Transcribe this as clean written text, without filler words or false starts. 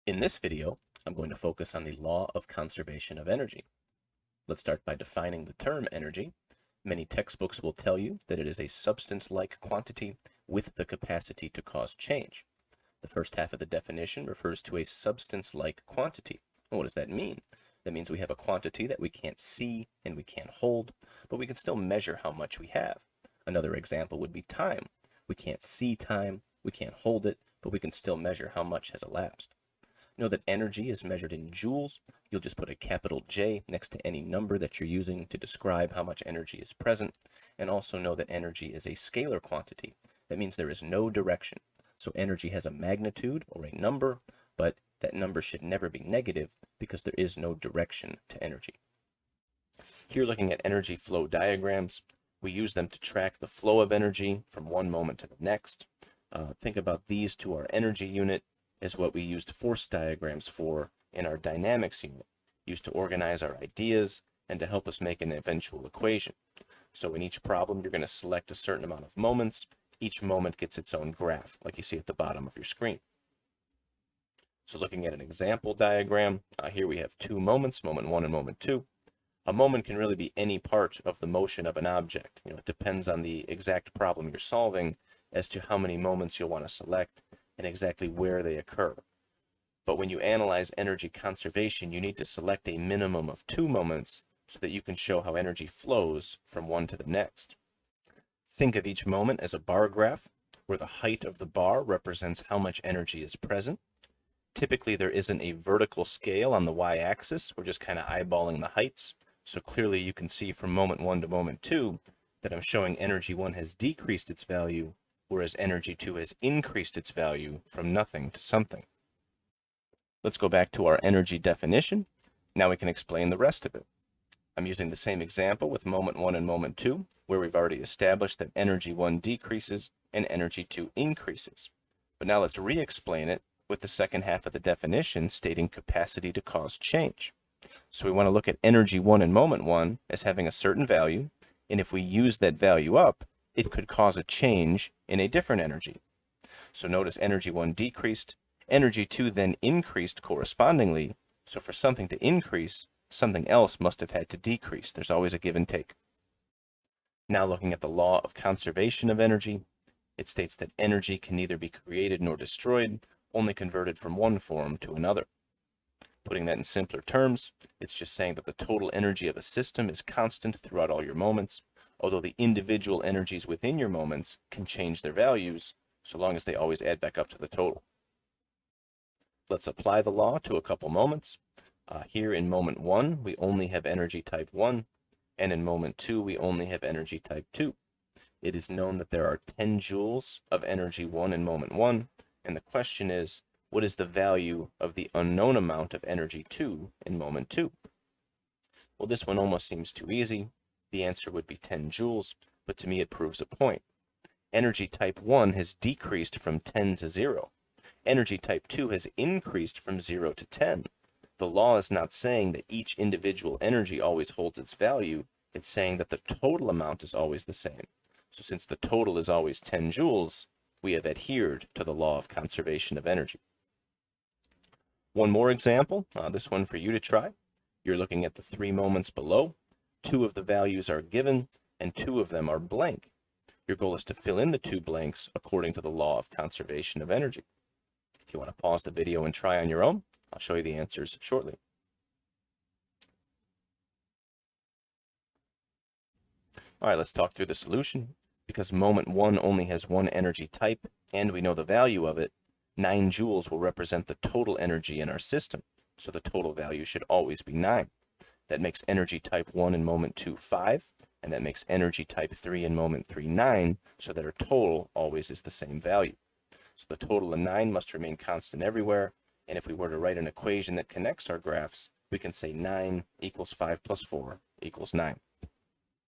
In this video, I'm going to focus on the law of conservation of energy. Let's start by defining the term energy. Many textbooks will tell you that it is a substance-like quantity with the capacity to cause change. The first half of the definition refers to a substance-like quantity. And what does that mean? That means we have a quantity that we can't see and we can't hold, but we can still measure how much we have. Another example would be time. We can't see time, we can't hold it, but we can still measure how much has elapsed. Know that energy is measured in joules. You'll just put a capital J next to any number that you're using to describe how much energy is present. And also know that energy is a scalar quantity. That means there is no direction. So energy has a magnitude or a number, but that number should never be negative because there is no direction to energy. Here, looking at energy flow diagrams, we use them to track the flow of energy from one moment to the next. Think about these to our energy unit is what we used force diagrams for in our dynamics unit, used to organize our ideas and to help us make an eventual equation. So in each problem, you're going to select a certain amount of moments. Each moment gets its own graph, like you see at the bottom of your screen. So looking at an example diagram, here we have two moments, moment one and moment two. A moment can really be any part of the motion of an object. It depends on the exact problem you're solving as to how many moments you'll want to select and exactly where they occur. But when you analyze energy conservation, you need to select a minimum of 2 moments so that you can show how energy flows from one to the next. Think of each moment as a bar graph, where the height of the bar represents how much energy is present. Typically, there isn't a vertical scale on the y-axis. We're just kind of eyeballing the heights. So clearly you can see from moment 1 to moment 2 that I'm showing energy 1 has decreased its value, whereas energy 2 has increased its value from nothing to something. Let's go back to our energy definition. Now we can explain the rest of it. I'm using the same example with moment 1 and moment 2, where we've already established that energy 1 decreases and energy 2 increases. But now let's re-explain it with the second half of the definition stating capacity to cause change. So we want to look at energy 1 in moment 1 as having a certain value, and if we use that value up, it could cause a change in a different energy. So notice energy 1 decreased, energy 2 then increased correspondingly. So for something to increase, something else must have had to decrease. There's always a give and take. Now looking at the law of conservation of energy, it states that energy can neither be created nor destroyed, only converted from one form to another. Putting that in simpler terms, it's just saying that the total energy of a system is constant throughout all your moments, although the individual energies within your moments can change their values, so long as they always add back up to the total. Let's apply the law to a couple moments. Here in moment 1, we only have energy type 1, and in moment 2, we only have energy type 2. It is known that there are 10 joules of energy 1 in moment 1, and the question is, what is the value of the unknown amount of energy 2 in moment 2? Well, this one almost seems too easy. The answer would be 10 joules, but to me it proves a point. Energy type 1 has decreased from 10 to 0. Energy type 2 has increased from 0 to 10. The law is not saying that each individual energy always holds its value. It's saying that the total amount is always the same. So since the total is always 10 joules, we have adhered to the law of conservation of energy. One more example, this one for you to try. You're looking at the 3 moments below. 2 of the values are given, and 2 of them are blank. Your goal is to fill in the 2 blanks according to the law of conservation of energy. If you want to pause the video and try on your own, I'll show you the answers shortly. All right, let's talk through the solution. Because moment 1 only has one energy type, and we know the value of it, 9 joules will represent the total energy in our system, so the total value should always be 9. That makes energy type 1 in moment 2 5, and that makes energy type 3 in moment 3 9, so that our total always is the same value. So the total of 9 must remain constant everywhere, and if we were to write an equation that connects our graphs, we can say 9 equals 5 plus 4 equals 9.